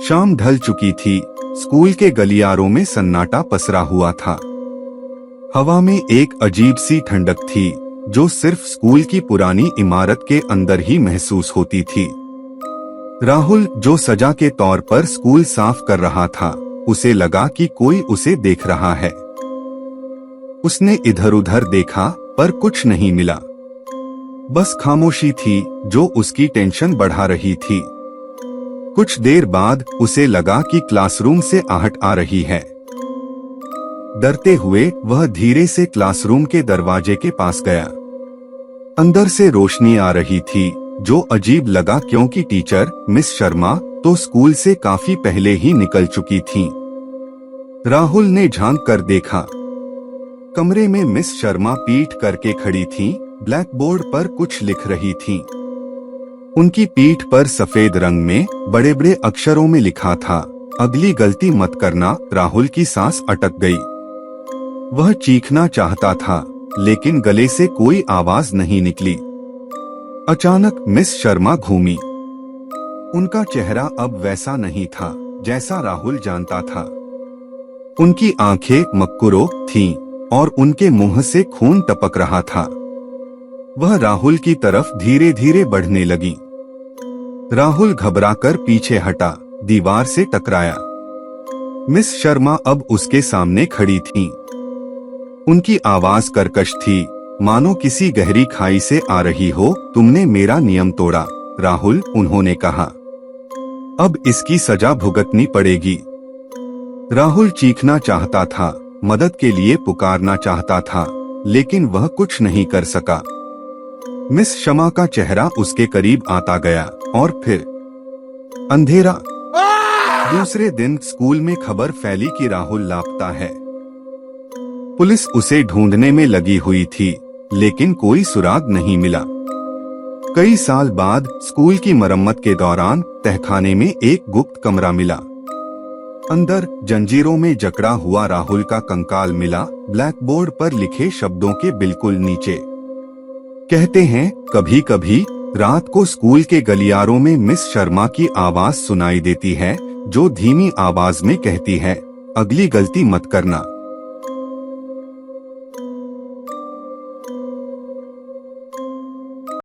शाम ढल चुकी थी। स्कूल के गलियारों में सन्नाटा पसरा हुआ था। हवा में एक अजीब सी ठंडक थी जो सिर्फ स्कूल की पुरानी इमारत के अंदर ही महसूस होती थी। राहुल, जो सजा के तौर पर स्कूल साफ कर रहा था, उसे लगा कि कोई उसे देख रहा है। उसने इधर उधर देखा पर कुछ नहीं मिला। बस खामोशी थी जो उसकी टेंशन बढ़ा रही थी। कुछ देर बाद उसे लगा कि क्लासरूम से आहट आ रही है। डरते हुए वह धीरे से क्लासरूम के दरवाजे के पास गया। अंदर से रोशनी आ रही थी जो अजीब लगा क्योंकि टीचर मिस शर्मा तो स्कूल से काफी पहले ही निकल चुकी थीं। राहुल ने झांक कर देखा। कमरे में मिस शर्मा पीठ करके खड़ी थीं, ब्लैकबोर्ड पर कुछ लिख रही थीं। उनकी पीठ पर सफेद रंग में बड़े बड़े अक्षरों में लिखा था, अगली गलती मत करना। राहुल की सांस अटक गई। वह चीखना चाहता था लेकिन गले से कोई आवाज नहीं निकली। अचानक मिस शर्मा घूमी। उनका चेहरा अब वैसा नहीं था जैसा राहुल जानता था। उनकी आंखें मक्कुरो थीं और उनके मुंह से खून टपक रहा था। वह राहुल की तरफ धीरे धीरे बढ़ने लगी। राहुल घबराकर पीछे हटा, दीवार से टकराया। मिस शर्मा अब उसके सामने खड़ी थीं। उनकी आवाज कर्कश थी, मानो किसी गहरी खाई से आ रही हो। तुमने मेरा नियम तोड़ा राहुल, उन्होंने कहा। अब इसकी सजा भुगतनी पड़ेगी। राहुल चीखना चाहता था, मदद के लिए पुकारना चाहता था, लेकिन वह कुछ नहीं कर सका। मिस शर्मा का चेहरा उसके करीब आता गया और फिर अंधेरा। दूसरे दिन स्कूल में खबर फैली कि राहुल लापता है। पुलिस उसे ढूंढने में लगी हुई थी, लेकिन कोई सुराग नहीं मिला। कई साल बाद स्कूल की मरम्मत के दौरान तहखाने में एक गुप्त कमरा मिला। अंदर जंजीरों में जकड़ा हुआ राहुल का कंकाल मिला, ब्लैकबोर्ड पर लिखे शब्दों के बिल्कुल नीचे। कहते हैं, कभी कभी रात को स्कूल के गलियारों में मिस शर्मा की आवाज सुनाई देती है जो धीमी आवाज में कहती है, अगली गलती मत करना।